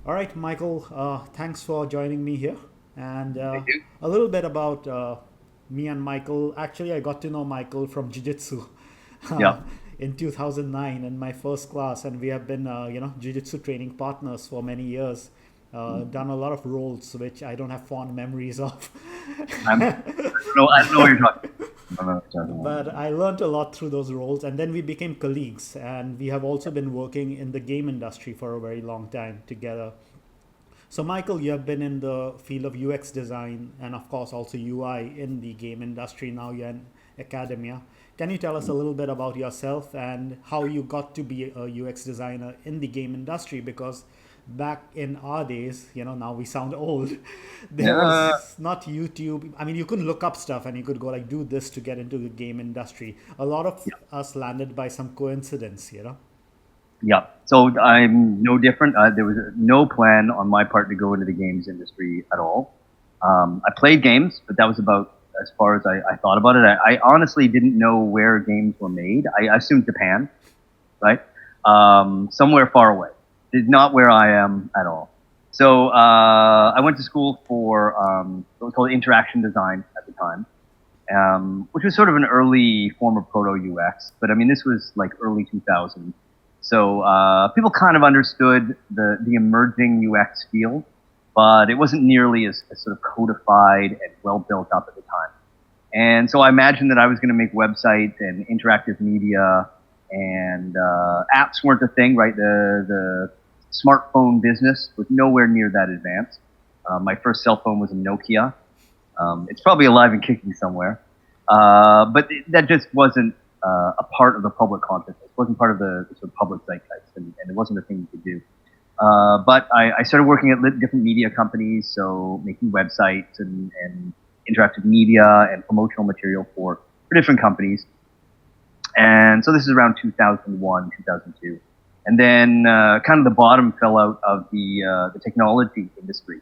All right, Michael, thanks for joining me here. And Thank you. a little bit about me and Michael. Actually, I got to know Michael from Jiu Jitsu uh, Yeah. in 2009 in my first class, and we have been, Jiu Jitsu training partners for many years. Done a lot of roles which I don't have fond memories of. I don't know what you're talking about. I don't know what you're talking about. But I learned a lot through those roles, and then we became colleagues, and we have also been working in the game industry for a very long time together. So, Michael, you have been in the field of UX design and, of course, also UI in the game industry. Now you're in academia. Can you tell us a little bit about yourself and how you got to be a UX designer in the game industry? Because back in our days, now we sound old, there Yeah. was not YouTube. I mean, you couldn't look up stuff and you could go like, do this to get into the game industry. A lot of Yeah. us landed by some coincidence. Yeah. So I'm no different. There was no plan on my part to go into the games industry at all. I played games, but that was about as far as I thought about it. I honestly didn't know where games were made. I assumed Japan, right? Somewhere far away. Not where I am at all. So I went to school for what was called interaction design at the time, which was sort of an early form of proto UX. But I mean, this was like early 2000. So people kind of understood the emerging UX field, but it wasn't nearly as sort of codified and well built up at the time. And so I imagined that I was going to make websites and interactive media, and apps weren't a thing, right? The smartphone business was nowhere near that advanced. My first cell phone was a Nokia. It's probably alive and kicking somewhere, but that just wasn't a part of the public consciousness. It wasn't part of the sort of public zeitgeist, and it wasn't a thing you could do. But I started working at different media companies, so making websites and interactive media and promotional material for different companies. And so this is around 2001, 2002. And then kind of the bottom fell out of the technology industry,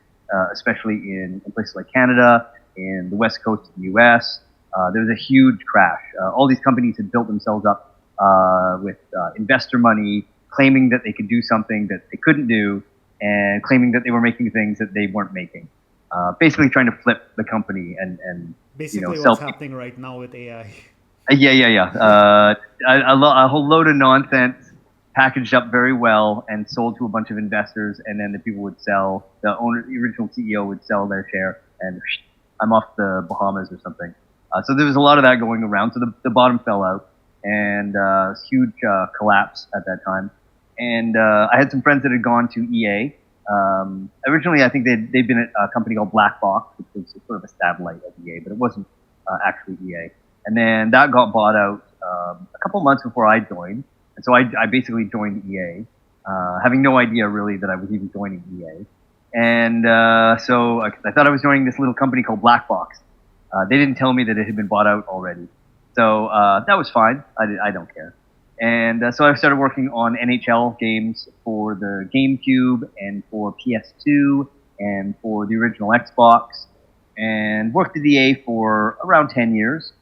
especially in places like Canada, in the west coast of the US. There was a huge crash. All these companies had built themselves up with investor money, claiming that they could do something that they couldn't do, and claiming that they were making things that they weren't making. Basically, trying to flip the company and Basically, sell what's people. happening right now with AI. Yeah. A whole load of nonsense packaged up very well and sold to a bunch of investors, and then the people would sell. The owner, the original CEO, would sell their share, and I'm off the Bahamas or something. So there was a lot of that going around. So the bottom fell out, and huge collapse at that time. And I had some friends that had gone to EA. Originally, I think they'd been at a company called Black Box, which was sort of a satellite of EA, but it wasn't actually EA. And then that got bought out a couple months before I joined. And so I basically joined EA, having no idea really that I was even joining EA. And so I thought I was joining this little company called Black Box. They didn't tell me that it had been bought out already. So that was fine. I don't care. And so I started working on NHL games for the GameCube and for PS2 and for the original Xbox, and worked at EA for around 10 years.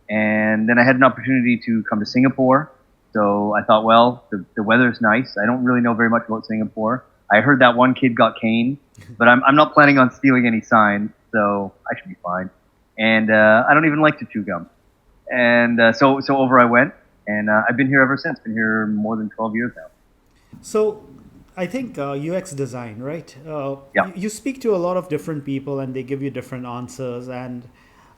And then I had an opportunity to come to Singapore. So I thought, well, the weather's nice. I don't really know very much about Singapore. I heard that one kid got caned, but I'm not planning on stealing any signs, so I should be fine. And I don't even like to chew gum. And so over I went, and I've been here ever since. Been here more than 12 years now. So, I think UX design, right? Yeah, You speak to a lot of different people and they give you different answers. And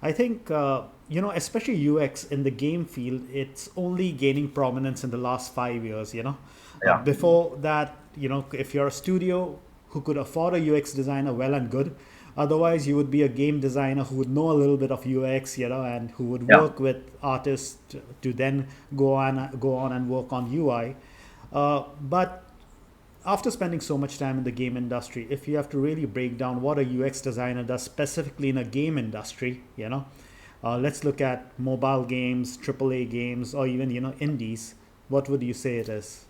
I think, especially UX in the game field, it's only gaining prominence in the last 5 years. yeah, Before that, if you're a studio who could afford a UX designer, well and good. Otherwise, you would be a game designer who would know a little bit of UX, and who would yeah. work with artists to then go on and work on UI. But after spending so much time in the game industry, if you have to really break down what a UX designer does specifically in a game industry, let's look at mobile games, AAA games, or even indies. What would you say it is?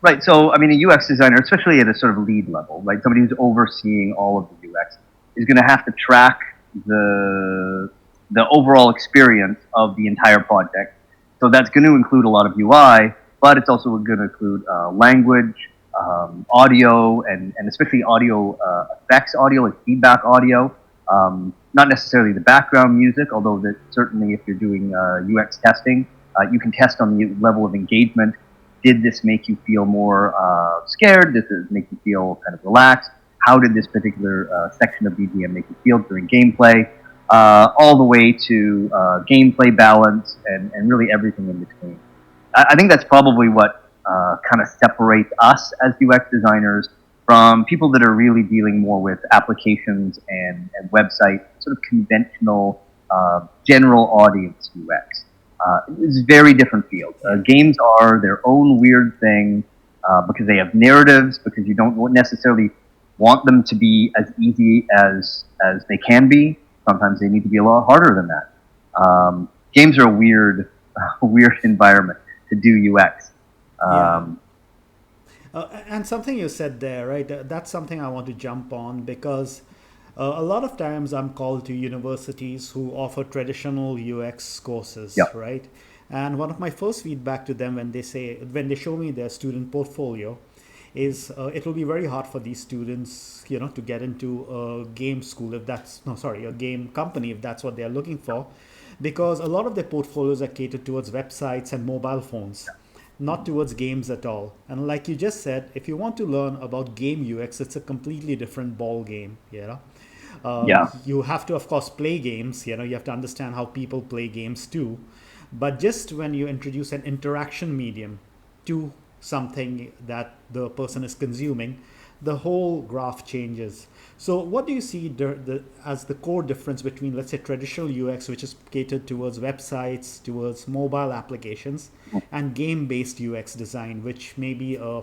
Right. So, I mean, a UX designer, especially at a sort of lead level, right? Somebody who's overseeing all of the UX is going to have to track the the overall experience of the entire project. So that's going to include a lot of UI, but it's also going to include language, audio and especially audio effects audio, like feedback audio. Not necessarily the background music, although that certainly if you're doing UX testing, you can test on the level of engagement. Did this make you feel more scared? Did this make you feel kind of relaxed? How did this particular section of BGM make you feel during gameplay? All the way to gameplay balance and really everything in between. I think that's probably what kind of separates us as UX designers from people that are really dealing more with applications and website, sort of conventional general audience UX. It's a very different field. Games are their own weird thing because they have narratives, because you don't necessarily want them to be as easy as they can be. Sometimes they need to be a lot harder than that. Games are a weird, weird environment to do UX. Yeah. Um, And something you said there, right? That's something I want to jump on because a lot of times I'm called to universities who offer traditional UX courses, yeah, right? And one of my first feedback to them when they show me their student portfolio is it will be very hard for these students, to get into a game school if that's no, sorry, a game company if that's what they're looking for, because a lot of their portfolios are catered towards websites and mobile phones, not towards games at all. And like you just said, if you want to learn about game UX, it's a completely different ball game. yeah. You have to, of course, play games. You have to understand how people play games too. But just when you introduce an interaction medium to something that the person is consuming, the whole graph changes. So, what do you see as the core difference between, let's say, traditional UX, which is catered towards websites, towards mobile applications, and game based UX design, which maybe a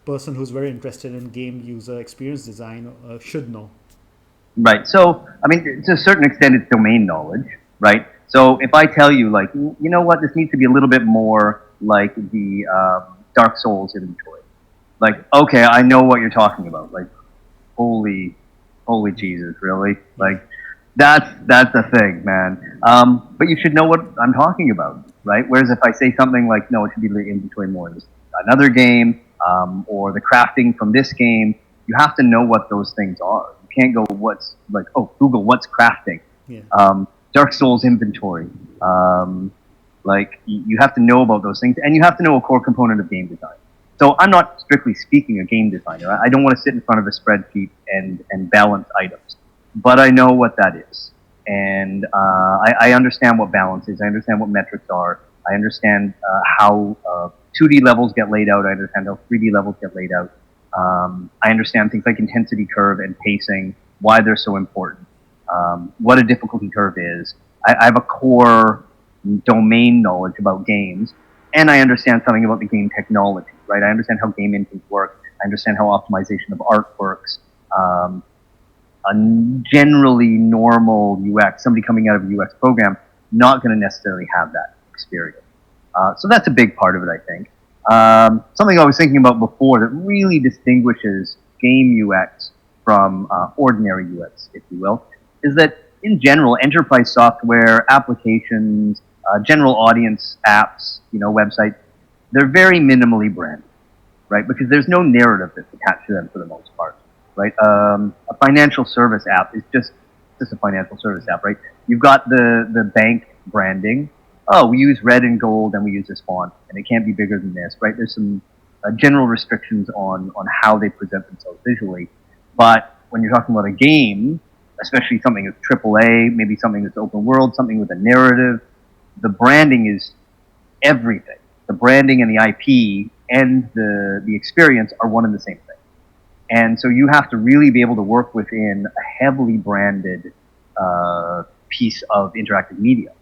person who's very interested in game user experience design should know? Right. So, I mean, to a certain extent, it's domain knowledge, right? So, if I tell you, like, you know what, this needs to be a little bit more like the Dark Souls inventory. Like, okay, I know what you're talking about. Like, holy, holy Jesus, really? Yeah. Like, that's a thing, man. But you should know what I'm talking about, right? Whereas if I say something like, no, it should be the inventory more in this another game, or the crafting from this game, you have to know what those things are. You can't go, what's like, oh, Google, what's crafting? Yeah. Dark Souls inventory. Like, you have to know about those things, and you have to know a core component of game design. So I'm not strictly speaking a game designer. I don't want to sit in front of a spreadsheet and balance items, but I know what that is, and I understand what balance is. I understand what metrics are. I understand how 2D levels get laid out. I understand how 3D levels get laid out. I understand things like intensity curve and pacing, why they're so important, what a difficulty curve is. I have a core domain knowledge about games, and I understand something about the game technology, right? I understand how game engines work. I understand how optimization of art works. A generally normal UX, somebody coming out of a UX program, not going to necessarily have that experience. So that's a big part of it, I think. Something I was thinking about before that really distinguishes game UX from ordinary UX, if you will, is that in general, enterprise software, applications, general audience apps, websites, they're very minimally branded, right? Because there's no narrative that's attached to them for the most part, right? A financial service app is just a financial service app, right? You've got the bank branding. Oh, we use red and gold, and we use this font, and it can't be bigger than this, right? There's some general restrictions on how they present themselves visually, but when you're talking about a game, especially something that's AAA, maybe something that's open world, something with a narrative, the branding is everything. The branding and the IP and the experience are one and the same thing. And so you have to really be able to work within a heavily branded piece of interactive media.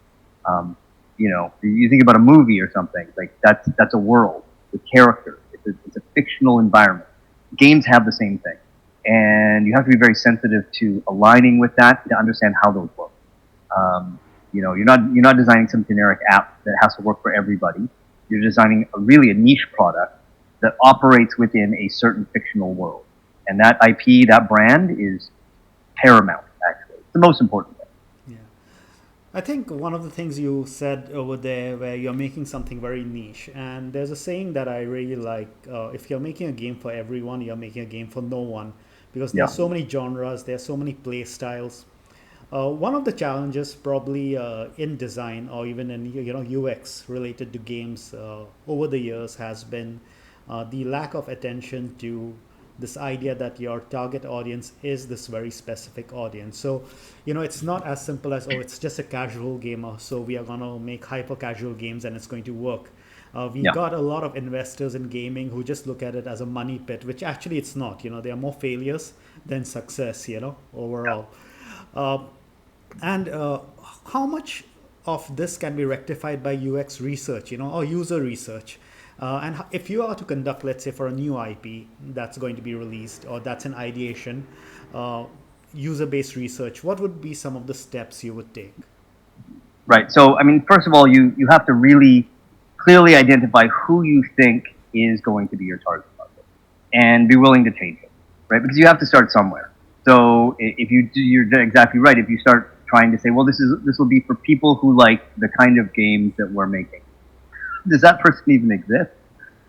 You think about a movie or something, like that's a world with characters. It's a fictional environment. Games have the same thing. And you have to be very sensitive to aligning with that to understand how those work. You're not designing some generic app that has to work for everybody. You're designing a niche product that operates within a certain fictional world, and that IP, that brand, is paramount. Actually, it's the most important thing. Yeah. I think one of the things you said over there, where you're making something very niche, and there's a saying that I really like: if you're making a game for everyone, you're making a game for no one, because there are Yeah, so many genres, there are so many play styles. One of the challenges, probably in design or even in UX related to games over the years, has been the lack of attention to this idea that your target audience is this very specific audience. So, it's not as simple as, oh, it's just a casual gamer, so we are going to make hyper casual games and it's going to work. We yeah, got a lot of investors in gaming who just look at it as a money pit, which actually it's not. There are more failures than success, overall. Uh, and how much of this can be rectified by UX research, or user research? And if you are to conduct, let's say, for a new IP that's going to be released or that's in ideation, uh, user-based research, what would be some of the steps you would take? right. So, I mean, first of all, you have to really clearly identify who you think is going to be your target market, and be willing to change it, right? Because you have to start somewhere. So, if you do, you're exactly right. If you start trying to say, well, this will be for people who like the kind of games that we're making, does that person even exist?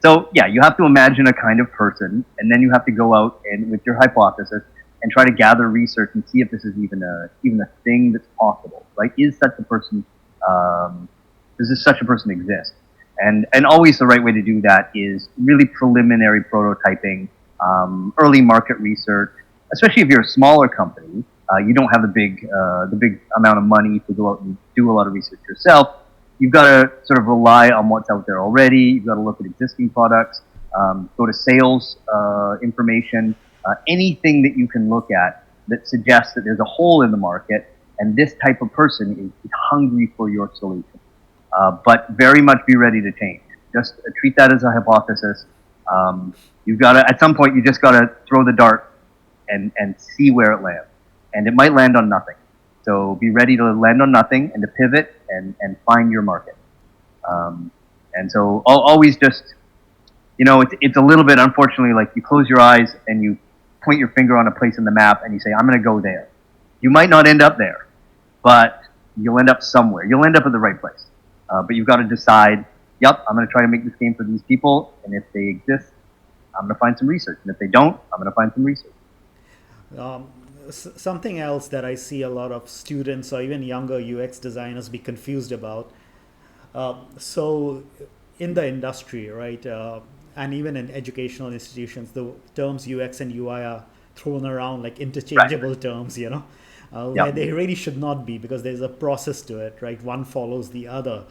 So yeah, you have to imagine a kind of person, and then you have to go out and with your hypothesis and try to gather research and see if this is even a thing that's possible. Right? Is such a person? Does this such a person exist? And always the right way to do that is really preliminary prototyping, early market research. Especially if you're a smaller company, you don't have the big amount of money to go out and do a lot of research yourself. You've got to sort of rely on what's out there already. You've got to look at existing products, go to sales information, anything that you can look at that suggests that there's a hole in the market and this type of person is hungry for your solution. But very much be ready to change. Just treat that as a hypothesis. You've got to, at some point, you just got to throw the dart and see where it lands. And it might land on nothing. So be ready to land on nothing and to pivot and find your market. And so always just, it's a little bit, unfortunately, like you close your eyes and you point your finger on a place in the map and you say, I'm going to go there. You might not end up there, but you'll end up somewhere. You'll end up at the right place. But you've got to decide, yep, I'm going to try to make this game for these people. And if they exist, I'm going to find some research. And if they don't, I'm going to find some research. Um, Something else that I see a lot of students or even younger UX designers be confused about. So, in the industry, right, and even in educational institutions, the terms UX and UI are thrown around like Right. interchangeable terms, where Yeah. they really should not be, because there's a process to it, right? One follows the other.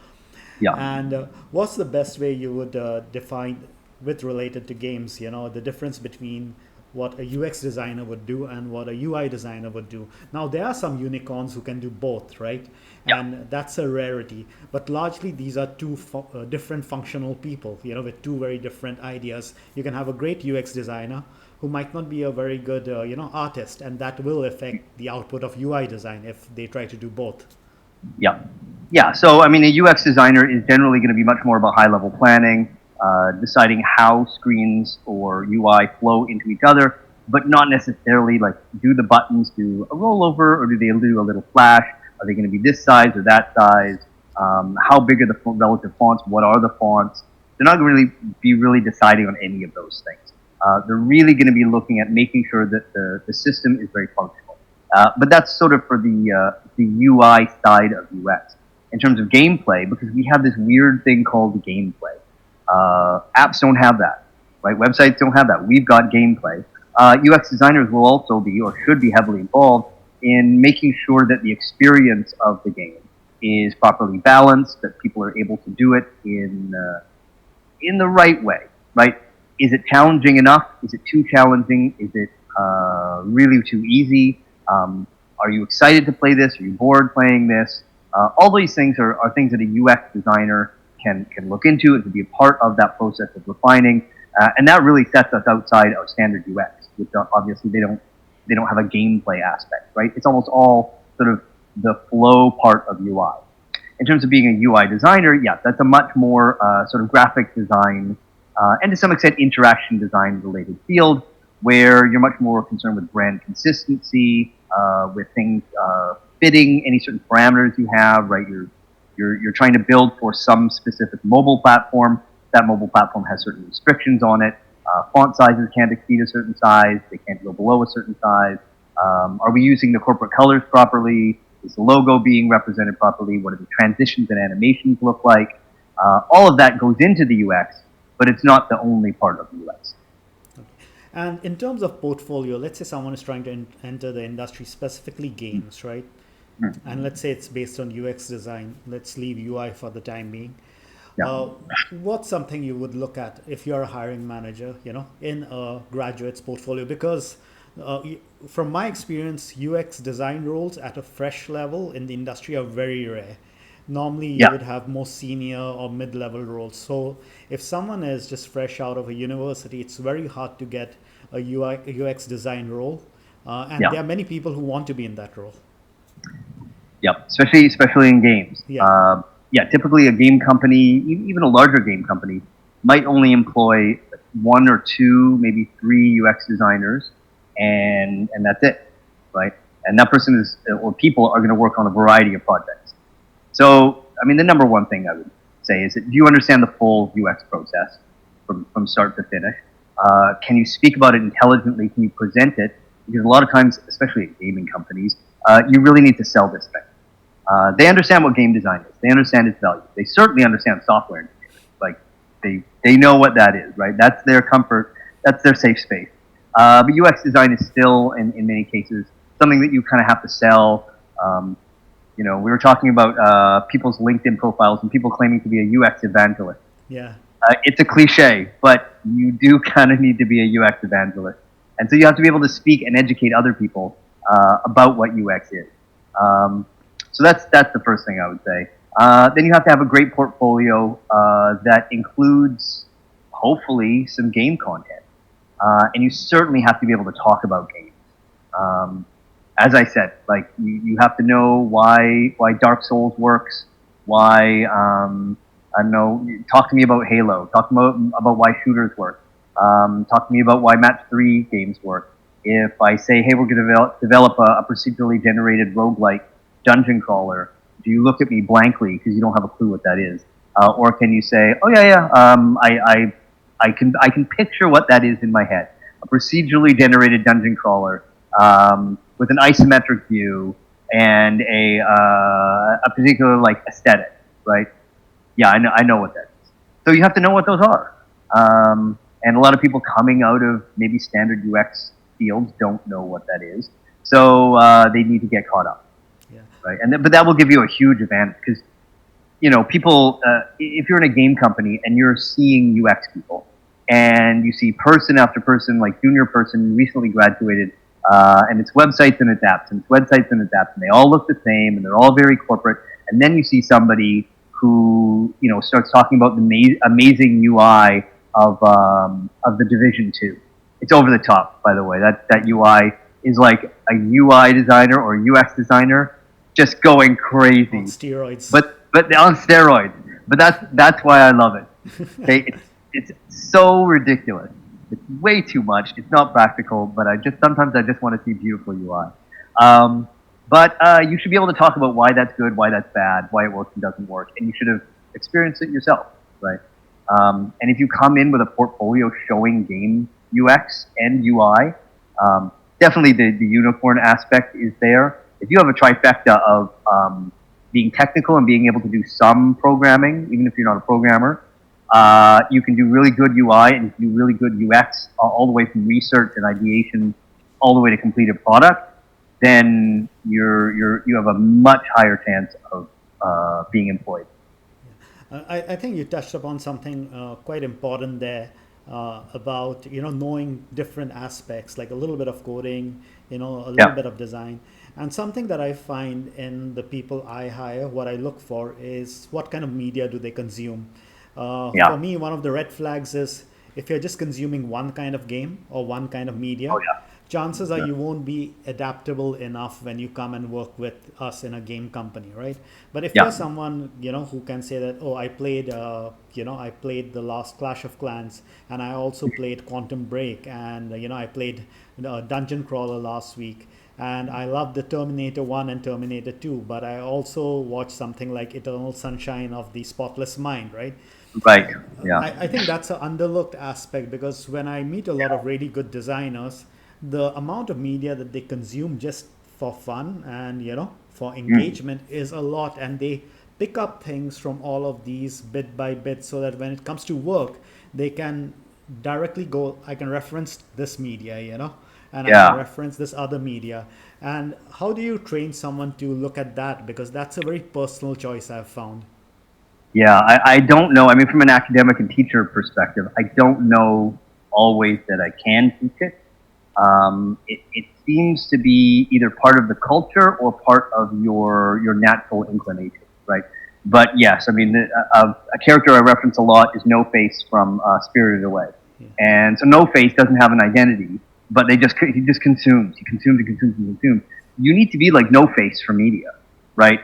Yeah. And what's the best way you would define with related to games? The difference between what a UX designer would do and what a UI designer would do. Now there are some unicorns who can do both, right? Yeah. And that's a rarity. But largely these are two different functional people, with two very different ideas. You can have a great UX designer who might not be a very good, artist, and that will affect the output of UI design if they try to do both. Yeah. Yeah. So, I mean, a UX designer is generally going to be much more about high level planning, deciding how screens or UI flow into each other, but not necessarily like do the buttons do a rollover or do they do a little flash? Are they going to be this size or that size? How big are the relative fonts? What are the fonts? They're not going to really deciding on any of those things. They're really going to be looking at making sure that the system is very functional. But that's sort of for the UI side of UX. In terms of gameplay, because we have this weird thing called gameplay. Apps don't have that, right? Websites don't have that. We've got gameplay. UX designers will also be, or should be, heavily involved in making sure that the experience of the game is properly balanced, that people are able to do it in the right way, right? Is it challenging enough? Is it too challenging? Is it really too easy? Are you excited to play this? Are you bored playing this? All these things are things that a UX designer can look into and can be a part of that process of refining, and that really sets us outside of standard UX, which obviously they don't have a gameplay aspect, right? It's almost all sort of the flow part of UI. In terms of being a UI designer, yeah, that's a much more sort of graphic design and to some extent interaction design related field where you're much more concerned with brand consistency, with things fitting any certain parameters you have, right? You're trying to build for some specific mobile platform. That mobile platform has certain restrictions on it. Font sizes can't exceed a certain size. They can't go below a certain size. Are we using the corporate colors properly? Is the logo being represented properly? What do the transitions and animations look like? All of that goes into the UX, but it's not the only part of the UX. And in terms of portfolio, let's say someone is trying to enter the industry, specifically games, right? And let's say it's based on UX design. Let's leave UI for the time being. Yeah. Uh, what's something you would look at if you're a hiring manager, in a graduate's portfolio? Because from my experience, UX design roles at a fresh level in the industry are very rare. Normally, you Yeah. would have more senior or mid-level roles. So if someone is just fresh out of a university, it's very hard to get a UX design role. And there Yeah. are many people who want to be in that role. Yep, especially in games. Yeah, Yeah, typically a game company, even a larger game company, might only employ one or two, maybe three UX designers, and that's it, right? And that person is or people are going to work on a variety of projects. So, I mean, the number one thing I would say is that do you understand the full UX process from start to finish? Can you speak about it intelligently? Can you present it? Because a lot of times, especially at gaming companies, you really need to sell this thing. They understand what game design is. They understand its value. They certainly understand software engineering. Like they know what that is, right? That's their comfort. That's their safe space. But UX design is still, in many cases, something that you kind of have to sell. We were talking about people's LinkedIn profiles and people claiming to be a UX evangelist. yeah. It's a cliche, but you do kind of need to be a UX evangelist. And so you have to be able to speak and educate other people about what UX is. So that's the first thing I would say. Then you have to have a great portfolio that includes, hopefully, some game content. And you certainly have to be able to talk about games. As I said, like you have to know why Dark Souls works, why I don't know. Talk to me about Halo. Talk about why shooters work. Talk to me about why Match 3 games work. If I say, hey, we're going to develop a procedurally generated roguelike dungeon crawler, do you look at me blankly because you don't have a clue what that is? Or can you say, oh yeah, I can picture what that is in my head. A procedurally generated dungeon crawler with an isometric view and a particular like aesthetic, right? Yeah, I know what that is. So you have to know what those are. And a lot of people coming out of maybe standard UX fields don't know what that is. So they need to get caught up, Yeah. right? But that will give you a huge advantage because people. If you're in a game company and you're seeing UX people, and you see person after person, like junior person recently graduated, and it's websites and it's apps, and it's websites and it's apps, and they all look the same, and they're all very corporate. And then you see somebody who starts talking about the amazing UI of the Division 2. It's over the top, by the way. That UI is like a UI designer or UX designer just going crazy On steroids. but on steroids. But that's why I love it. Okay, it's so ridiculous. It's way too much. It's not practical. But sometimes I just want to see beautiful UI. But you should be able to talk about why that's good, why that's bad, why it works and doesn't work, and you should have experienced it yourself, right? And if you come in with a portfolio showing game UX and UI, definitely the unicorn aspect is there. If you have a trifecta of being technical and being able to do some programming, even if you're not a programmer, you can do really good UI and you can do really good UX all the way from research and ideation all the way to completed product. Then you have a much higher chance of being employed. I think you touched upon something quite important there about knowing different aspects, like a little bit of coding, a little Yeah. bit of design, and something that I find in the people I hire, what I look for is what kind of media do they consume. Yeah. For me, one of the red flags is if you're just consuming one kind of game or one kind of media, Oh yeah. chances are you won't be adaptable enough when you come and work with us in a game company, right? But if Yeah. you're someone who can say that, oh, I played I played the last Clash of Clans, and I also played Quantum Break, and I played Dungeon Crawler last week, and I love the Terminator 1 and Terminator 2, but I also watch something like Eternal Sunshine of the Spotless Mind, right? Right. Yeah. I think that's an underlooked aspect because when I meet a lot of really good designers, the amount of media that they consume just for fun and for Mm. engagement is a lot, and they pick up things from all of these bit by bit so that when it comes to work, they can directly go. I can reference this media, and I can Yeah. reference this other media. And how do you train someone to look at that? Because that's a very personal choice I've found. Yeah, I don't know. I mean, from an academic and teacher perspective, I don't know always that I can teach it. It seems to be either part of the culture or part of your natural inclination, right? But yes, I mean, a character I reference a lot is No Face from Spirited Away, Yeah. and so No Face doesn't have an identity, but he just consumes, he consumes, he consumes, he consumes. You need to be like No Face for media, right?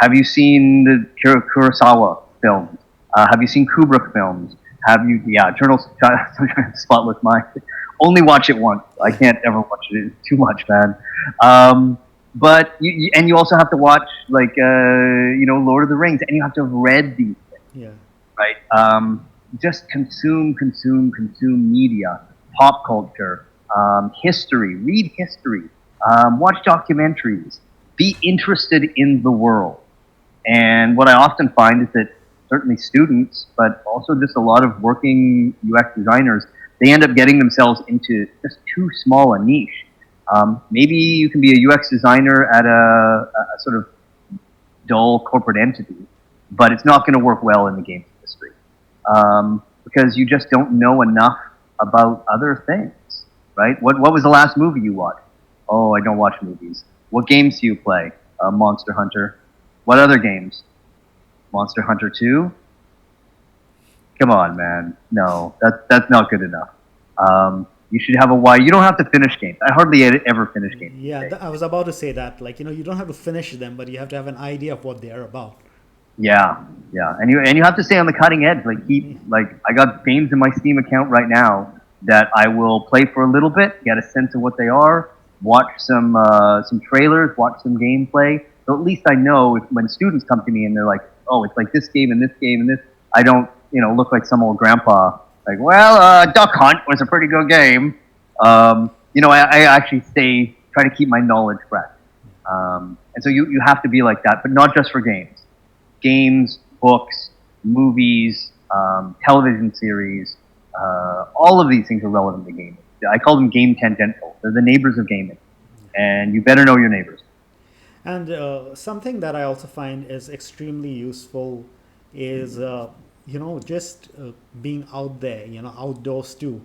Have you seen the Kurosawa films? Have you seen Kubrick films? Have you? Yeah, Eternal Spotless Mind. Only watch it once. I can't ever watch it. It's too much, man. But and you also have to watch like Lord of the Rings, and you have to have read these things, Yeah. right? Just consume media, pop culture, history. Read history. Watch documentaries. Be interested in the world. And what I often find is that certainly students, but also just a lot of working UX designers, they end up getting themselves into just too small a niche. Maybe you can be a UX designer at a sort of dull corporate entity, but it's not going to work well in the games industry because you just don't know enough about other things, right? What was the last movie you watched? Oh, I don't watch movies. What games do you play? Monster Hunter. What other games? Monster Hunter 2? Come on, man. No, that's not good enough. You should have a why. You don't have to finish games. I hardly ever finish games Yeah, these days. I was about to say that. Like, you don't have to finish them, but you have to have an idea of what they are about. Yeah, yeah, and you have to stay on the cutting edge. Like Yeah. keep like I got games in my Steam account right now that I will play for a little bit, get a sense of what they are, watch some trailers, watch some gameplay. So at least I know if, when students come to me and they're like, "Oh, it's like this game and this game and this," I don't look like some old grandpa. Like, well, Duck Hunt was a pretty good game. I actually try to keep my knowledge fresh. And so you have to be like that, but not just for games, books, movies, television series. All of these things are relevant to gaming. I call them game tangential. They're the neighbors of gaming, and you better know your neighbors. And something that I also find is extremely useful is, just being out there, outdoors too.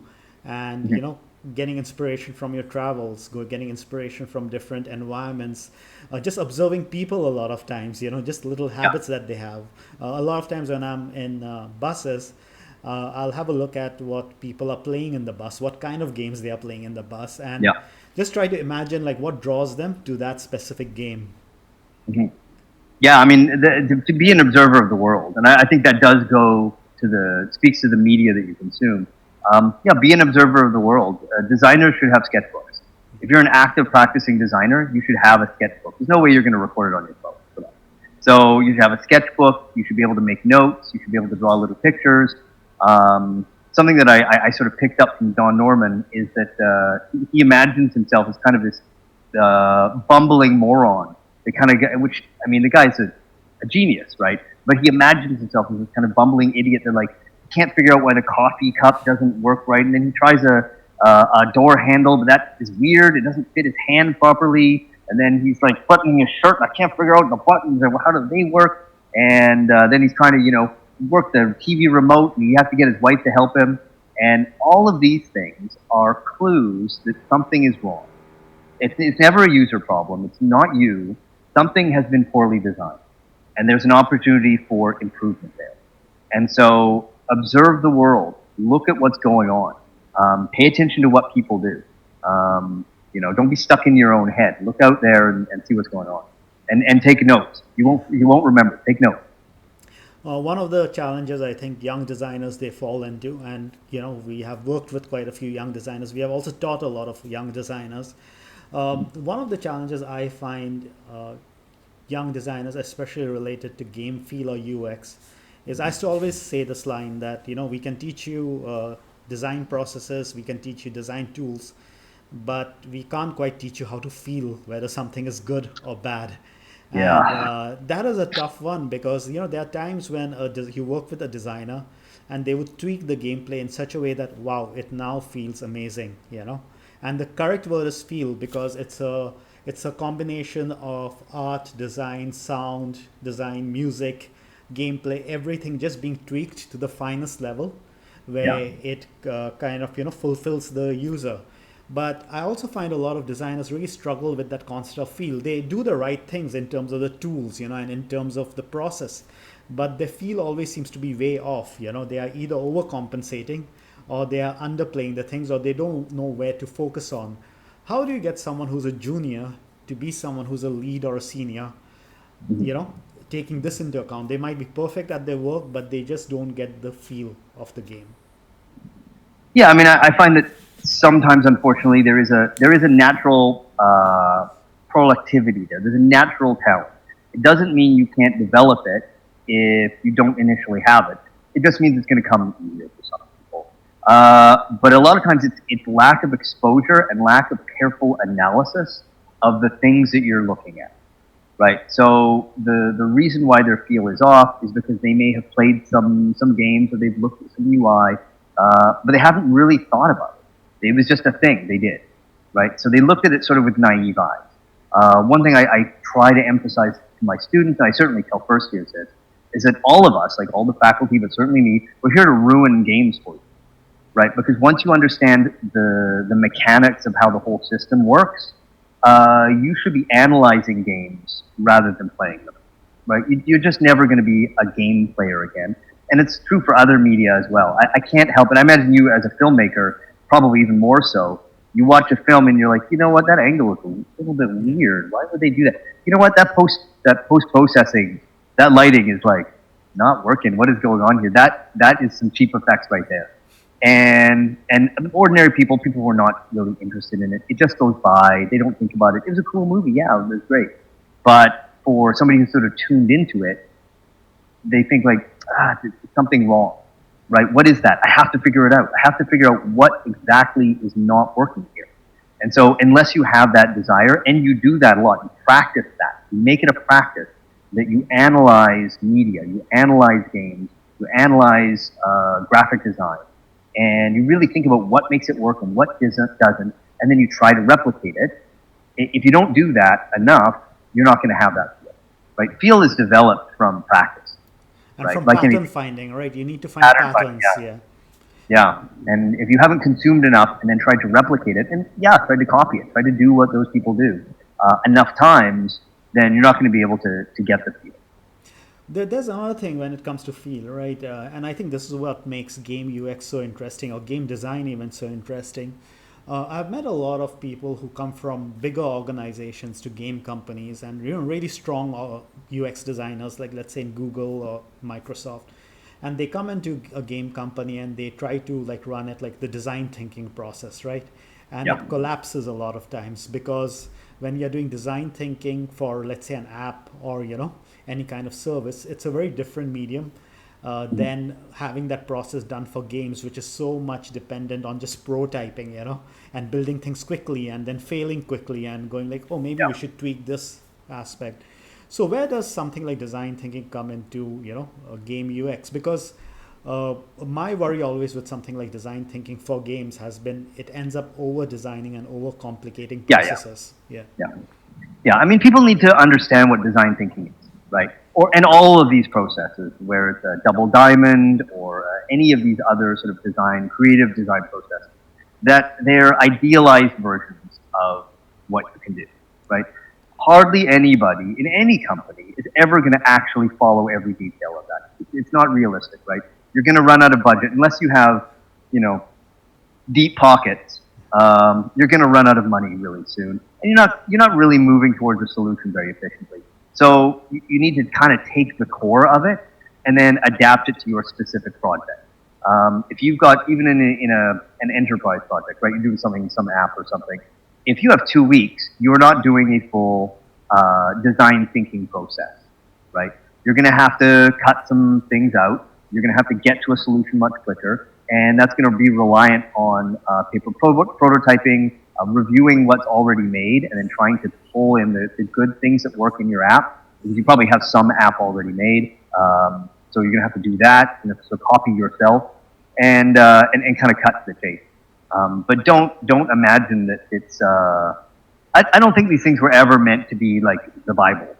And, Mhm. getting inspiration from your travels, getting inspiration from different environments, just observing people a lot of times, just little Yeah, habits that they have. A lot of times when I'm in buses, I'll have a look at what people are playing in the bus, what kind of games they are playing in the bus, and yeah. just try to imagine like what draws them to that specific game. hmm Yeah, I mean, to be an observer of the world, and I think that does go to speaks to the media that you consume. Yeah, be an observer of the world. Designers should have sketchbooks. If you're an active practicing designer, you should have a sketchbook. There's no way you're going to record it on your phone for that. So you should have a sketchbook. You should be able to make notes. You should be able to draw little pictures. Something that I sort of picked up from Don Norman is that he imagines himself as kind of this bumbling moron. The kind of which I mean, the guy's a genius, right? But he imagines himself as this kind of bumbling idiot that like can't figure out why the coffee cup doesn't work right, and then he tries a door handle, but that is weird. It doesn't fit his hand properly, and then he's like buttoning his shirt. And I can't figure out the buttons and how do they work, and then he's trying to work the TV remote, and you have to get his wife to help him, and all of these things are clues that something is wrong. It's never a user problem. It's not you. Something has been poorly designed, and there's an opportunity for improvement there. And so observe the world. Look at what's going on. Pay attention to what people do. Don't be stuck in your own head. Look out there and see what's going on, and take notes. You won't remember. Take notes. One of the challenges I think young designers they fall into, and we have worked with quite a few young designers. We have also taught a lot of young designers. One of the challenges I find young designers, especially related to game feel or UX, is I used to always say this line that we can teach you design processes, we can teach you design tools, but we can't quite teach you how to feel whether something is good or bad. And Yeah. that is a tough one because there are times when you work with a designer and they would tweak the gameplay in such a way that wow, it now feels amazing, and the correct word is feel because it's a combination of art, design, sound design, music, gameplay, everything just being tweaked to the finest level Yeah. where it kind of fulfills the user. But I also find a lot of designers really struggle with that concept of feel. They do the right things in terms of the tools, and in terms of the process, but their feel always seems to be way off. They are either overcompensating or they are underplaying the things or they don't know where to focus on. How do you get someone who's a junior to be someone who's a lead or a senior, you Mhm. know, taking this into account? They might be perfect at their work, but they just don't get the feel of the game. Yeah, I mean, I find that sometimes, unfortunately, there is a natural productivity there. There's a natural talent. It doesn't mean you can't develop it if you don't initially have it. It just means it's going to come easier for some people. But a lot of times, it's lack of exposure and lack of careful analysis of the things that you're looking at. Right. So the reason why their feel is off is because they may have played some games or they've looked at some UI, but they haven't really thought about it. It was just a thing they did, right? So they looked at it sort of with naive eyes. One thing I try to emphasize to my students, and I certainly tell first years this, is that all of us, like all the faculty, but certainly me, we're here to ruin games for you, right? Because once you understand the mechanics of how the whole system works, you should be analyzing games rather than playing them, right? You're just never going to be a game player again, and it's true for other media as well. I can't help it. I imagine you as a filmmaker, probably even more so. You watch a film and you're like, you know what, that angle is a little bit Yeah. weird. Why would they do that? You know what, that post processing, that lighting is like not working. What is going on here? That is some cheap effects right there. And ordinary people who are not really interested in it, it just goes by. They don't think about it. It was a cool movie, yeah, it was great. But for somebody who's sort of tuned into it, they think like, there's something wrong, right? What is that? I have to figure it out. I have to figure out what exactly is not working here. And so, unless you have that desire, and you do that a lot, you practice that, you make it a practice that you analyze media, you analyze games, you analyze graphic design, and you really think about what makes it work and what doesn't, and then you try to replicate it. If you don't do that enough, you're not going to have that feel, right? Feel is developed from practice, And right? from Like pattern anything, finding, right? You need to find pattern finding, patterns. yeah. Yeah. Yeah, and if you haven't consumed enough and then tried to replicate it, and yeah, try to copy it, try to do what those people do enough times, then you're not going to be able to get the feel. There's another thing when it comes to feel, right? And I think this is what makes game UX so interesting, or game design even so interesting. I've met a lot of people who come from bigger organizations to game companies, and really strong UX designers, like let's say in Google or Microsoft, and they come into a game company and they try to like run it like the design thinking process, right? And Yeah. it collapses a lot of times because when you're doing design thinking for let's say an app or any kind of service, it's a very different medium Mhm. than having that process done for games, which is so much dependent on just prototyping, and building things quickly and then failing quickly and going like, oh, maybe we Yeah. should tweak this aspect. So where does something like design thinking come into, a game UX? Because my worry always with something like design thinking for games has been it ends up over designing and over complicating Yeah. Yeah. processes. Yeah. Yeah. Yeah. I mean, people need to understand what design thinking is, right? And all of these processes, where it's a double diamond or any of these other sort of creative design processes, that they're idealized versions of what you can do, right? Hardly anybody in any company is ever going to actually follow every detail of that. It's not realistic, right? You're going to run out of budget unless you have, you know, deep pockets. You're going to run out of money really soon, and you're not really moving towards a solution very efficiently. So you need to kind of take the core of it and then adapt it to your specific project. If you've got even in an enterprise project, right? You're doing something, some app or something. if you have 2 weeks, you're not doing a full design thinking process, right? You're going to have to cut some things out. You're going to have to get to a solution much quicker, and that's going to be reliant on paper prototyping, reviewing what's already made, and then trying to pull in the good things that work in your app, because you probably have some app already made. So you're going to have to do that, so copy yourself, and kind of cut to the chase. But don't imagine that it's. I don't think these things were ever meant to be like the Bible,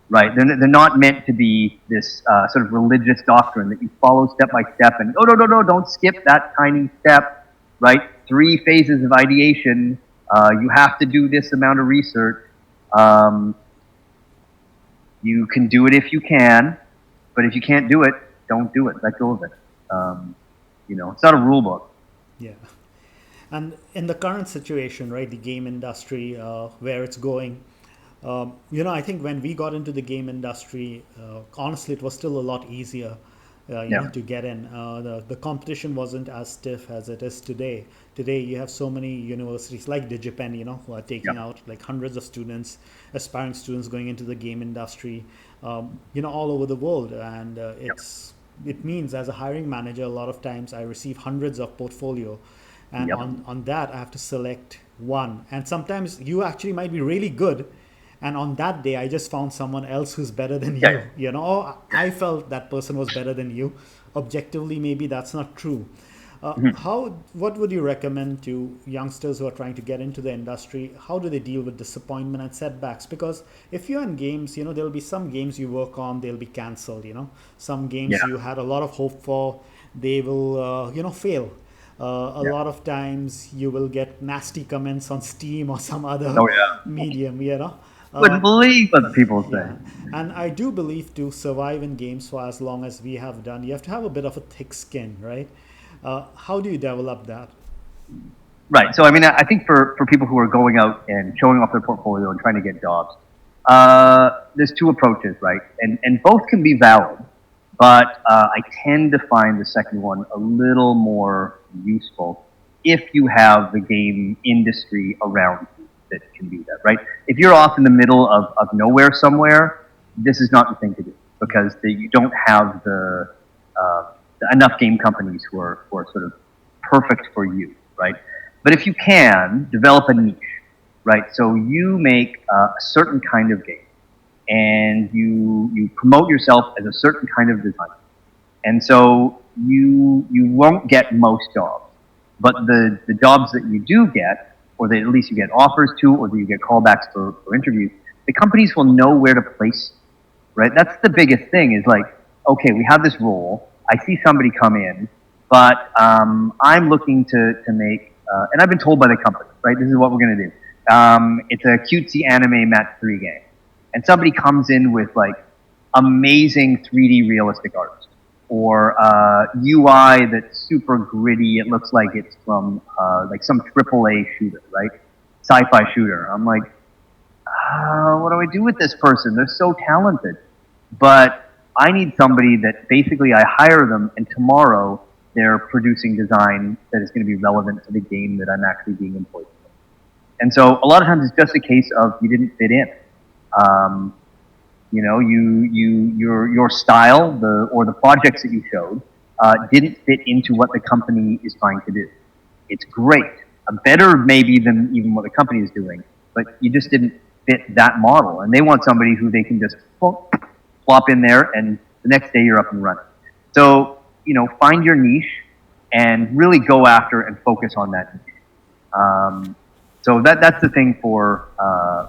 right? They're not meant to be this sort of religious doctrine that you follow step by step, and no, don't skip that tiny step, right? 3 phases of ideation. You have to do this amount of research. You can do it if you can, but if you can't do it, don't do it. Let go of it. It's not a rule book. Yeah. And in the current situation, right, the game industry, where it's going, I think when we got into the game industry, honestly, it was still a lot easier, to get in. The competition wasn't as stiff as it is today. Today, you have so many universities like DigiPen, who are taking out like hundreds of students, aspiring students going into the game industry, all over the world. And it means as a hiring manager, a lot of times I receive hundreds of portfolio. And on that, I have to select one. And sometimes you actually might be really good. And on that day, I just found someone else who's better than you. Or I felt that person was better than you. Objectively, maybe that's not true. What would you recommend to youngsters who are trying to get into the industry? How do they deal with disappointment and setbacks? Because if you're in games, there'll be some games you work on, they'll be cancelled. Some games you had a lot of hope for, they will, fail. A lot of times you will get nasty comments on Steam or some other medium, Wouldn't believe what people say. Yeah. And I do believe to survive in games for as long as we have done, you have to have a bit of a thick skin, right? How do you develop that? Right. So, I think for people who are going out and showing off their portfolio and trying to get jobs, there's 2 approaches, right? And both can be valid, but I tend to find the second one a little more useful if you have the game industry around you that can do that, right? If you're off in the middle of nowhere somewhere, this is not the thing to do, because you don't have the enough game companies who are sort of perfect for you, right? But if you can, develop a niche, right? So you make a certain kind of game, and you promote yourself as a certain kind of designer. And so you won't get most jobs, but the jobs that you do get, or that at least you get offers to, or that you get callbacks for interviews, the companies will know where to place you, right? That's the biggest thing, is like, okay, we have this role, I see somebody come in, but I'm looking to make, and I've been told by the company, right, this is what we're going to do. It's a cutesy anime match 3 game. And somebody comes in with like amazing 3D realistic art, or UI that's super gritty. It looks like it's from like some AAA shooter, right? Sci-fi shooter. I'm like, what do I do with this person? They're so talented. But I need somebody that basically I hire them, and tomorrow they're producing design that is going to be relevant to the game that I'm actually being employed for. And so a lot of times it's just a case of you didn't fit in. Your style, or the projects that you showed, didn't fit into what the company is trying to do. It's great, better maybe than even what the company is doing, but you just didn't fit that model. And they want somebody who they can just plop in there, and the next day you're up and running. So, find your niche and really go after and focus on that niche. So that's the thing for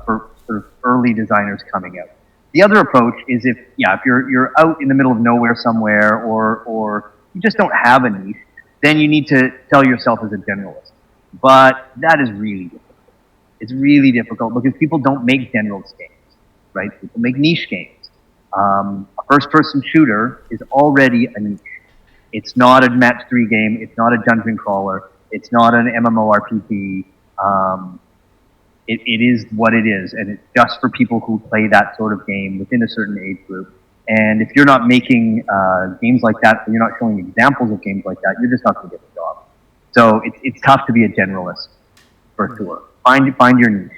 sort of early designers coming out. The other approach is if you're out in the middle of nowhere somewhere, or you just don't have a niche, then you need to sell yourself as a generalist. But that is really difficult. It's really difficult because people don't make generalist games, right? People make niche games. A first-person shooter is already a niche. It's not a match 3 game. It's not a dungeon crawler. It's not an MMORPG. It is what it is, and it's just for people who play that sort of game within a certain age group. And if you're not making games like that, or you're not showing examples of games like that, you're just not going to get the job. So it's tough to be a generalist, for sure. Find your niche.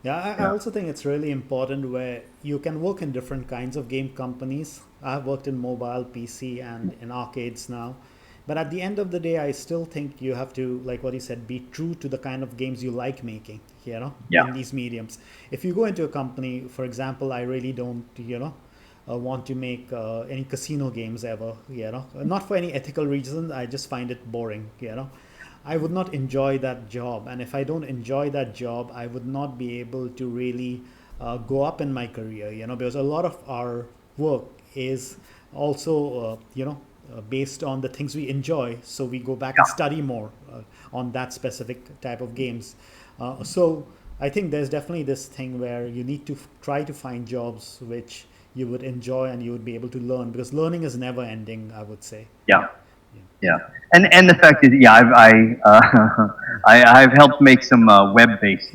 Yeah, I Yeah. also think it's really important where you can work in different kinds of game companies. I've worked in mobile, PC, and in arcades now. But at the end of the day, I still think you have to, like what you said, be true to the kind of games you like making, Yeah. in these mediums. If you go into a company, for example, I really don't, want to make any casino games ever, not for any ethical reasons. I just find it boring. I would not enjoy that job. And if I don't enjoy that job, I would not be able to really go up in my career, because a lot of our work is also, based on the things we enjoy. So we go back and Yeah. study more on that specific type of games. So I think there's definitely this thing where you need to try to find jobs which you would enjoy and you would be able to learn, because learning is never ending, I would say. Yeah. Yeah, and the fact is, yeah, I've helped make some web-based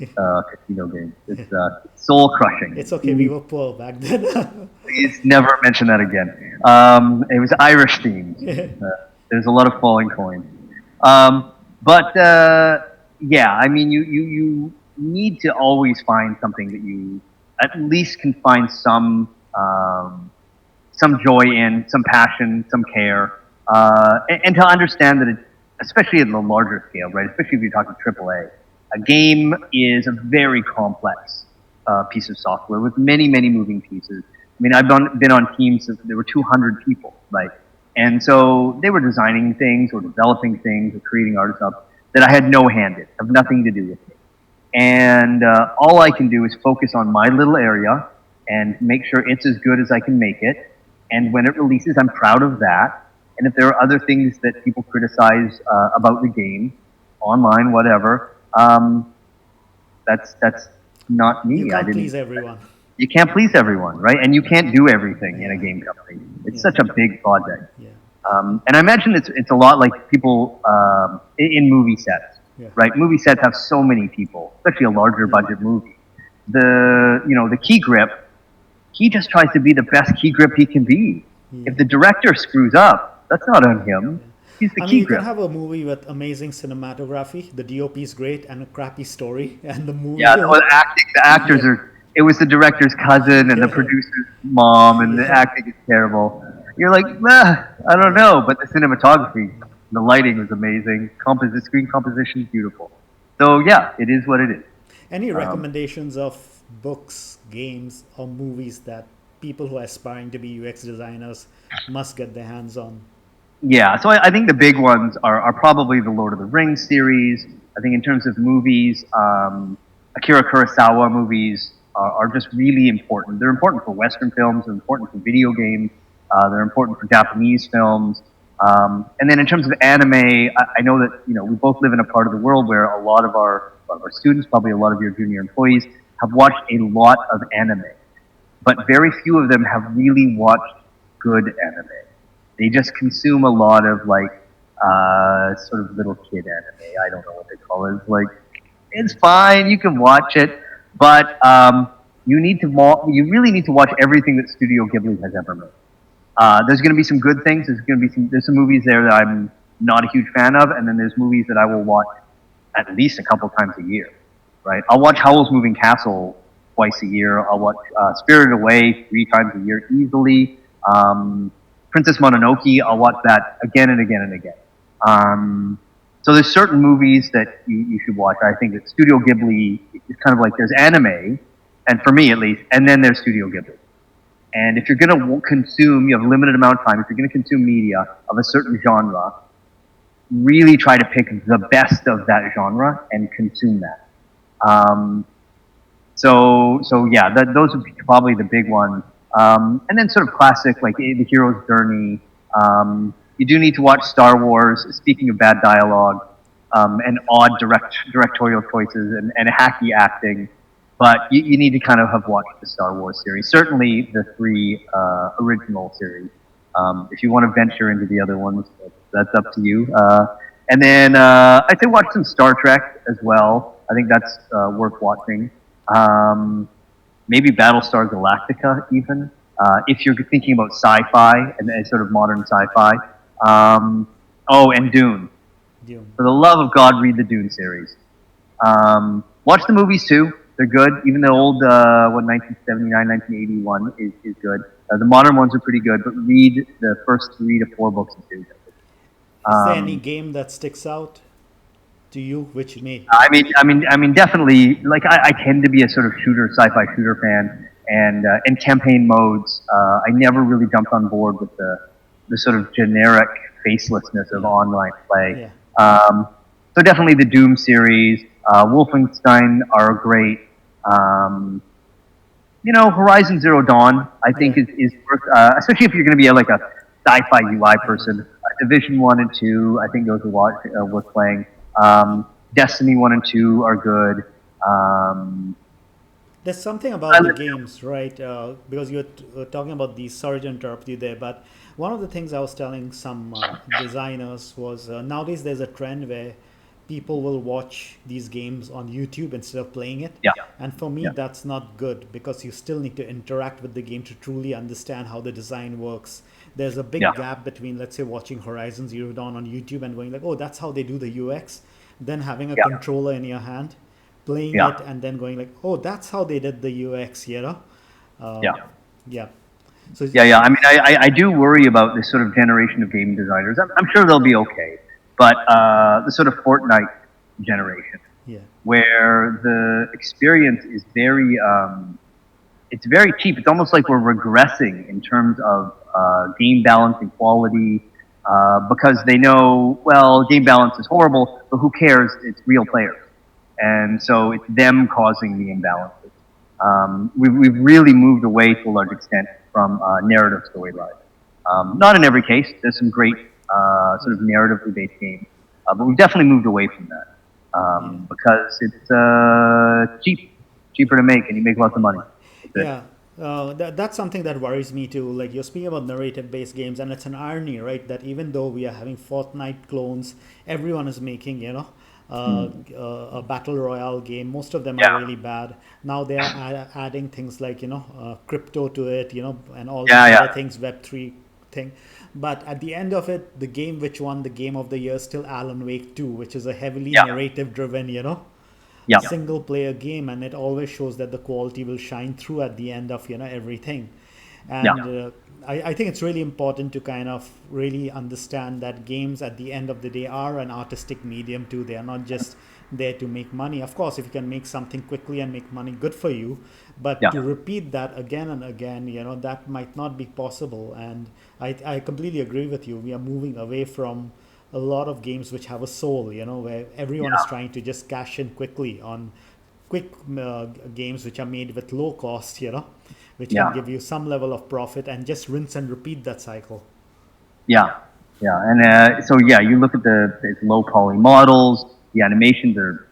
casino games. It's soul crushing. It's okay, we were poor back then. Please never mention that again. It was Irish themed. There's a lot of falling coins. But yeah, I mean, you need to always find something that you at least can find some joy in, some passion, some care, and to understand that it, especially at the larger scale, right? Especially if you're talking AAA, a game is a very complex piece of software with many, many moving pieces. I mean, been on teams that there were 200 people, right? And so they were designing things or developing things or creating art stuff that I had no hand in, have nothing to do with me. And all I can do is focus on my little area and make sure it's as good as I can make it. And when it releases, I'm proud of that. And if there are other things that people criticize about the game, online, whatever, that's not You me. I can't didn't. please everyone. You can't please everyone, right? And you can't do everything in a Yeah. game company. It's Yeah. such a big project. Yeah. And I imagine it's a lot like people in movie sets, Yeah. right? Movie sets have so many people, especially a larger budget movie. The key grip, he just tries to be the best key grip he can be. Yeah. If the director screws up, that's not on him. He's the I mean, key you can grip. have a movie with amazing cinematography, the DOP is great, and a crappy story, and the movie. Yeah, well, the actors Yeah. are. It was the director's cousin and the producer's mom, and the Yeah. acting is terrible. You're like, I don't know, but the cinematography, the lighting was amazing. The screen composition is beautiful. So yeah, it is what it is. Any Um, recommendations of books, games, or movies that people who are aspiring to be UX designers must get their hands on? Yeah, so I think the big ones are probably the Lord of the Rings series. I think in terms of movies, Akira Kurosawa movies are just really important. They're important for Western films, they're important for video games, they're important for Japanese films. And then in terms of anime, I know that we both live in a part of the world where a lot of our students, probably a lot of your junior employees, have watched a lot of anime, but very few of them have really watched good anime. They just consume a lot of sort of little kid anime. I don't know what they call it. It's like it's fine, you can watch it, but you really need to watch everything that Studio Ghibli has ever made. There's going to be some good things. There's some movies there that I'm not a huge fan of, and then there's movies that I will watch at least a couple times a year. Right? I'll watch Howl's Moving Castle twice a year. I'll watch Spirited Away 3 times a year easily. Princess Mononoke, I'll watch that again and again and again. So there's certain movies that you should watch. I think that Studio Ghibli is kind of like there's anime, and for me at least, and then there's Studio Ghibli. And if you're going to consume, you have a limited amount of time, if you're going to consume media of a certain genre, really try to pick the best of that genre and consume that. So yeah, those would be probably the big ones. And then sort of classic, like The Hero's Journey. You do need to watch Star Wars, speaking of bad dialogue, and odd directorial choices and hacky acting. But you need to kind of have watched the Star Wars series. Certainly the 3 original series. If you want to venture into the other ones, that's up to you. And then I'd say watch some Star Trek as well. I think that's worth watching. Maybe Battlestar Galactica even, if you're thinking about sci-fi and sort of modern sci-fi. And Dune. Dune. For the love of God, read the Dune series. Watch the movies too. They're good. Even the old, 1979, 1981 is good. The modern ones are pretty good, but read the first 3 to 4 books of Dune. Is there any Um, game that sticks out to you, which may? definitely. Like I tend to be a sort of sci-fi shooter fan, and campaign modes. I never really jumped on board with the sort of generic facelessness of Yeah, online play. yeah, Um, so definitely the Doom series. Wolfenstein are great. Um, Horizon Zero Dawn, I think yeah. is worth, especially if you're going to be a sci-fi UI person. Division 1 and 2, I think those are worth playing. Destiny 1 and 2 are good. Um, There's something about the and- games, right? Because you're talking about these. Sorry to interrupt you there, but one of the things I was telling some designers was nowadays there's a trend where people will watch these games on YouTube instead of playing it. yeah, And for me, yeah, that's not good because you still need to interact with the game to truly understand how the design works. There's a big yeah, gap between, let's say, watching Horizon Zero Dawn on YouTube and going like, oh, that's how they do the UX, then having a yeah, controller in your hand, playing yeah, it, and then going like, oh, that's how they did the UX, you know? yeah. Um, yeah. So, Yeah. I mean, I do worry about this sort of generation of game designers. I'm sure they'll be okay, but the sort of Fortnite generation, yeah, where the experience is it's very cheap. It's almost like we're regressing in terms of game balance and quality, because they know, well, game balance is horrible, but who cares? It's real players, and so it's them causing the imbalances. We've really moved away to a large extent from narrative storylines. Not in every case. There's some great sort of narratively based games, but we've definitely moved away from that, yeah. because it's cheaper to make, and you make lots of money. That's it. Yeah, that's something that worries me too. Like you're speaking about narrative-based games, and it's an irony, right? That even though we are having Fortnite clones, everyone is making, a battle royale game. Most of them are Yeah, really bad. Now they are adding things like crypto to it, and all these yeah, other yeah, things, Web3 thing. But at the end of it, the game which won the game of the year is still Alan Wake 2, which is a heavily yeah, narrative-driven, yeah, single player game, and it always shows that the quality will shine through at the end of everything. yeah, And I think it's really important to kind of really understand that games at the end of the day are an artistic medium too. They are not just there to make money. Of course, if you can make something quickly and make money, good for you, but yeah, to repeat that again and again, that might not be possible. And I completely agree with you. We are moving away from a lot of games which have a soul, where everyone is yeah, trying to just cash in quickly on quick games which are made with low cost, which can yeah, give you some level of profit and just rinse and repeat that cycle. yeah, yeah. And so yeah, you look at the low poly models. The animations are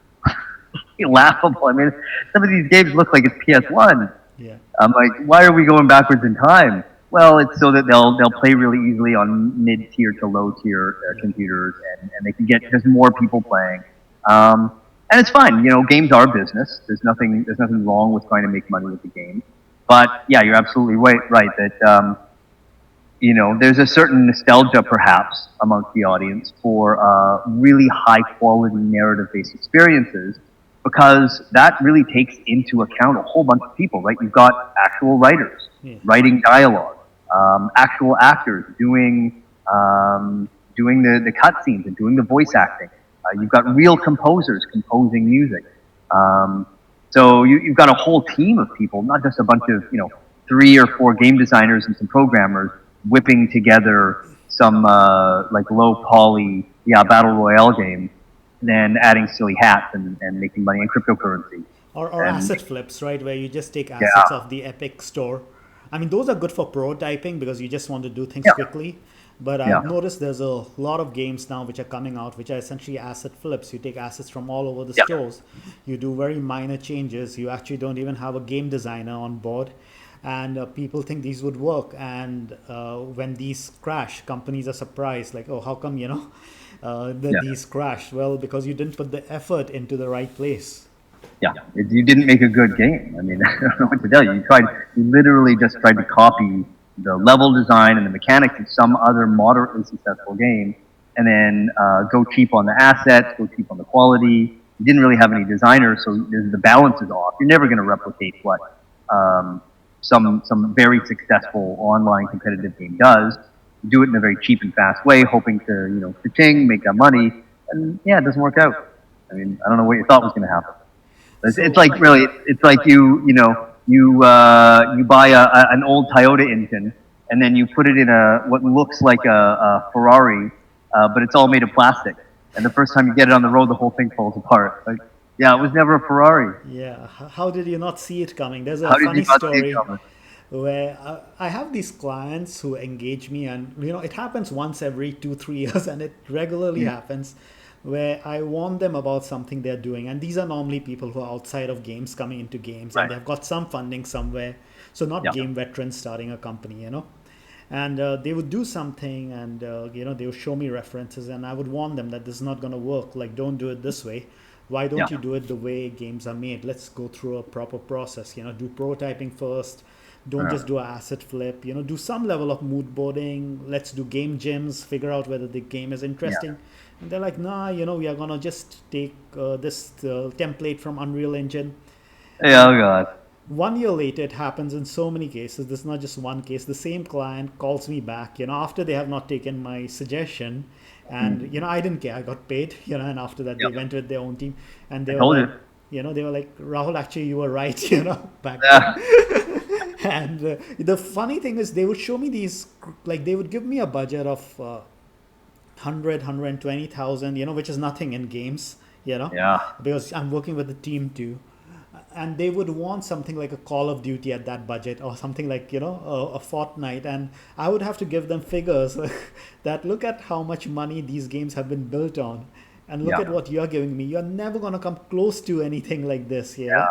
laughable. I mean, some of these games look like it's PS1. Yeah, I'm like, why are we going backwards in time? Well, it's so that they'll play really easily on mid tier to low tier yeah, computers, and they can get there's more people playing, and it's fine. Games are business. There's nothing wrong with trying to make money with the game, but yeah, you're absolutely right that there's a certain nostalgia perhaps amongst the audience for really high quality narrative based experiences, because that really takes into account a whole bunch of people, right? You've got actual writers yeah, writing dialogue, actual actors doing the cutscenes and doing the voice acting. You've got real composers composing music. Um, so you've got a whole team of people, not just a bunch of 3 or 4 game designers and some programmers whipping together some like low poly battle royale game, then adding silly hats and making money in cryptocurrency. or And asset flips, right, where you just take assets yeah, of the Epic store. I mean, those are good for prototyping because you just want to do things yeah, quickly. But yeah, I've noticed there's a lot of games now which are coming out, which are essentially asset flips. You take assets from all over the yeah, stores, you do very minor changes. You actually don't even have a game designer on board, and people think these would work. And when these crash, companies are surprised, like, oh, how come yeah. these crashed? Well, because you didn't put the effort into the right place. Yeah, you didn't make a good game. I mean, I don't know what to tell you. You literally just tried to copy the level design and the mechanics of some other moderately successful game, and then go cheap on the assets, go cheap on the quality. You didn't really have any designers, so the balance is off. You're never going to replicate what um, some very successful online competitive game does. You do it in a very cheap and fast way, hoping to ka-ching, make that money, and yeah, it doesn't work out. I mean, I don't know what you thought was going to happen. It's So like really, it's like you buy an old Toyota engine and then you put it in what looks like a Ferrari, but it's all made of plastic. And the first time you get it on the road, the whole thing falls apart. Like, yeah, it was never a Ferrari. yeah, how did you not see it coming? There's a How did you funny not see it story coming? where I have these clients who engage me, and it happens once every 2 3 years, and it regularly happens, where I warn them about something they're doing, and these are normally people who are outside of games coming into games, and Right. they've got some funding somewhere, so not Yeah. game veterans starting a company, and they would do something, and they would show me references, and I would warn them that this is not going to work. Like, don't do it this way. Why Yeah. don't you do it the way games are made? Let's go through a proper process. Do prototyping first. Don't Yeah. just do an asset flip. Do some level of mood boarding. Let's do game gyms. Figure out whether the game is interesting. And they're like, nah, we are gonna just take this template from Unreal Engine. Yeah. Oh God. 1 year later, it happens in so many cases. This is not just one case. The same client calls me back, after they have not taken my suggestion. And, I didn't care. I got paid, and after that, they Yep. went with their own team. And they I were told like, you. they were like, Rahul, actually, you were right, back then. Yeah. And the funny thing is, they would show me these, like, they would give me a budget of 120,000, which is nothing in games, Yeah. because I'm working with the team too. And they would want something like a Call of Duty at that budget, or something like a Fortnite, and I would have to give them figures that look at how much money these games have been built on, and look Yeah. at what you're giving me. You're never gonna come close to anything like this, Yeah.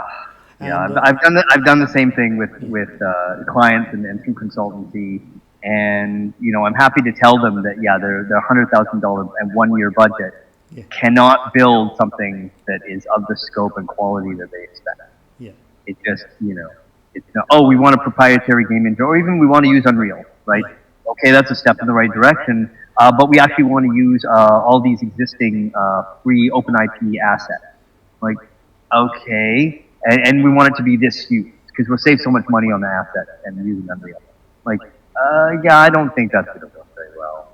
Yeah, And I've done the same thing with clients and through consultancy, and I'm happy to tell them that their $100,000 and 1 year budget yeah, cannot build something that is of the scope and quality that they expect. yeah, It just it's not, oh, we want a proprietary game engine, or even we want to use Unreal, right? right, Okay, that's a step in the right direction, but we actually want to use all these existing free open IP assets. Like, okay, and we want it to be this huge because we'll save so much money on the asset and using Unreal. Like, yeah, I don't think that's going to work very well.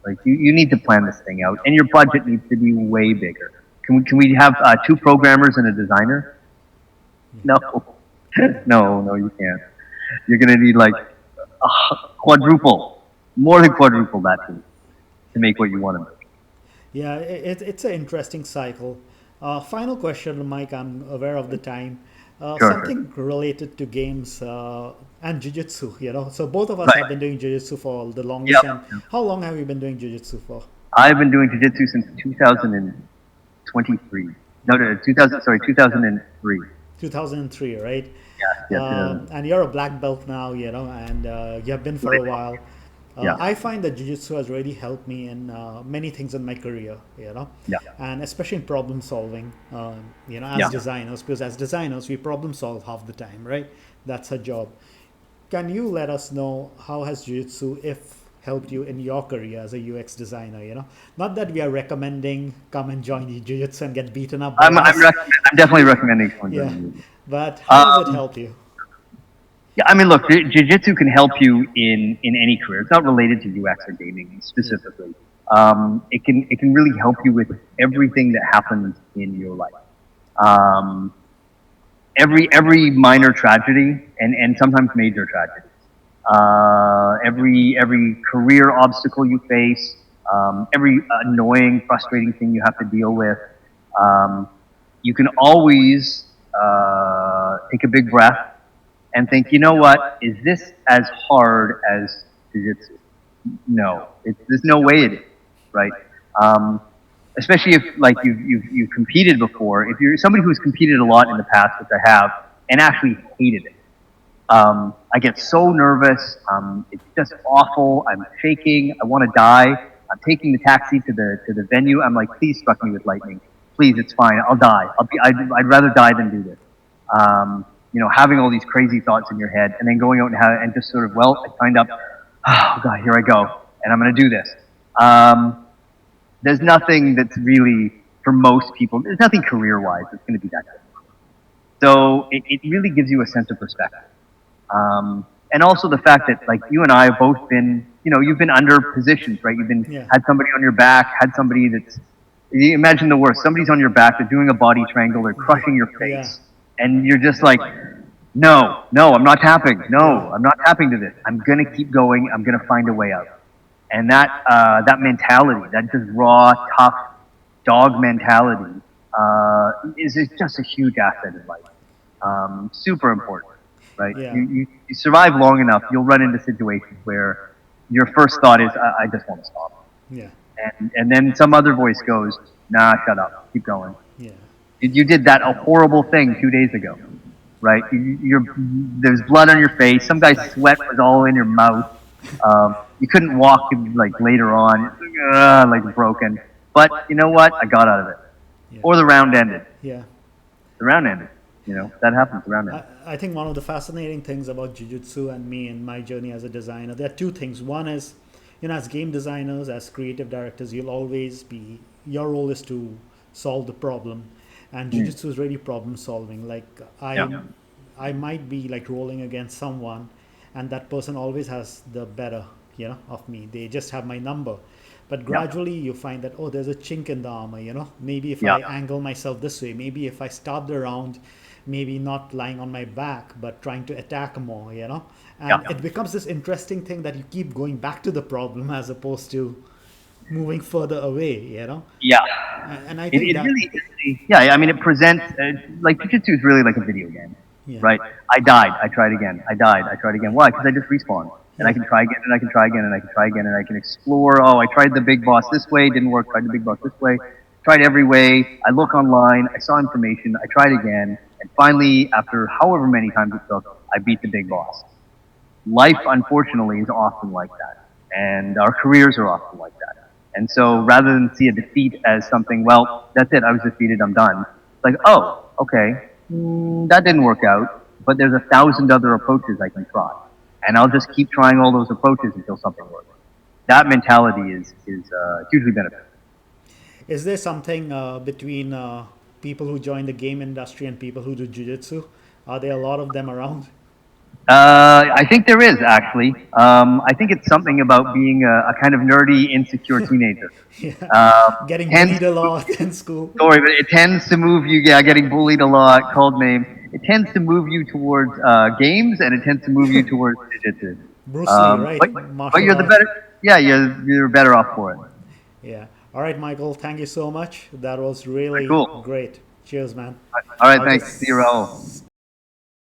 Like, you need to plan this thing out, and your budget needs to be way bigger. Can we have 2 programmers and a designer? No, no, you can't. You're going to need like more than quadruple that to make what you want to make. yeah. It's an interesting cycle. Final question, Mike. I'm aware of the time. Sure. Something related to games and jiu-jitsu, So both of us Right. have been doing jiu-jitsu for the longest Yep. time. How long have you been doing jiu-jitsu for? I've been doing jiu-jitsu since 2023. No, 2003. 2003, right? Yeah, And you're a black belt now, and you have been for a while. Yeah. I find that jiu-jitsu has really helped me in many things in my career, Yeah. and especially in problem solving, as Yeah. designers, because as designers, we problem solve half the time, right? That's our job. Can you let us know how has jiu-jitsu, if helped you in your career as a UX designer, Not that we are recommending come and join the jiu-jitsu and get beaten up by I'm us. I'm definitely recommending someone Yeah. join you. But how does it help you? Yeah, I mean, look, jiu-jitsu can help you in any career. It's not related to UX or gaming specifically. It can really help you with everything that happens in your life. Every minor tragedy and sometimes major tragedies. Every career obstacle you face, every annoying, frustrating thing you have to deal with. You can always take a big breath and think, you know what, is this as hard as jiu-jitsu? No, there's no way it is, right? Especially if like you've competed before. If you're somebody who's competed a lot in the past, which I have, and actually hated it. I get so nervous. It's just awful. I'm shaking. I want to die. I'm taking the taxi to the venue. I'm like, please struck me with lightning. Please, it's fine. I'll die. I'd rather die than do this. Having all these crazy thoughts in your head, and then going out and just sort of, well, I signed up. Oh God, here I go, and I'm going to do this. There's nothing that's really for most people. There's nothing career-wise that's going to be that good. So it really gives you a sense of perspective. And also the fact that like you and I have both been, you've been under positions, right? You've been Yeah. had somebody on your back, had somebody that's, you imagine the worst. Somebody's on your back, they're doing a body triangle, they're crushing your Yeah. face, and you're just like, no, I'm not tapping. No, I'm not tapping to this. I'm gonna keep going. I'm gonna find a way out. And that mentality, that just raw, tough dog mentality, is just a huge asset in life. Super important, right? Yeah. You survive long enough, you'll run into situations where your first thought is, I just want to stop. Yeah. And then some other voice goes, nah, shut up, keep going. Yeah. You did that a horrible thing 2 days ago, right? There's blood on your face. Some guy's sweat was all in your mouth. You couldn't walk like later on, like broken. But you know what? I got out of it. Yeah. Or the round ended. Yeah. The round ended. That happens. The round ended. I think one of the fascinating things about jiu-jitsu and me and my journey as a designer, there are two things. One is, as game designers, as creative directors, you'll always be, your role is to solve the problem. And jiu-jitsu is really problem solving. Like I might be like rolling against someone and that person always has the better, of me. They just have my number. But gradually you find that, there's a chink in the armor, Maybe if I angle myself this way, maybe if I start the round, maybe not lying on my back, but trying to attack more, And it becomes this interesting thing that you keep going back to the problem as opposed to moving further away, Yeah. And I think It really is. Yeah, I mean, it presents, like, jiu-jitsu is really like a video game, right? I died, I tried again. I died, I tried again. Why? Because I just respawned. And I can try again, and I can try again, and I can try again, and I can explore. Oh, I tried the big boss this way, didn't work. Tried the big boss this way, tried every way. I look online, I saw information, I tried again, and finally, after however many times it took, I beat the big boss. Life, unfortunately, is often like that, and our careers are often like that. And so, rather than see a defeat as something, well, that's it, I was defeated, I'm done. It's like, oh, okay, that didn't work out, but there's 1,000 other approaches I can try. And I'll just keep trying all those approaches until something works. That mentality is hugely beneficial. Is there something between people who join the game industry and people who do jiu-jitsu? Are there a lot of them around? I think there is, actually. I think it's something about being a kind of nerdy, insecure teenager. Getting bullied a lot in school. Sorry, but it tends to move you, getting bullied a lot, called names. It tends to move you towards games, and it tends to move you towards jiu-jitsu. Bruce Lee, right? But you're the better, you're better off for it. Yeah. All right, Michael, thank you so much. That was really Cool. great. Cheers, man. All right, thanks. See you, Rahul.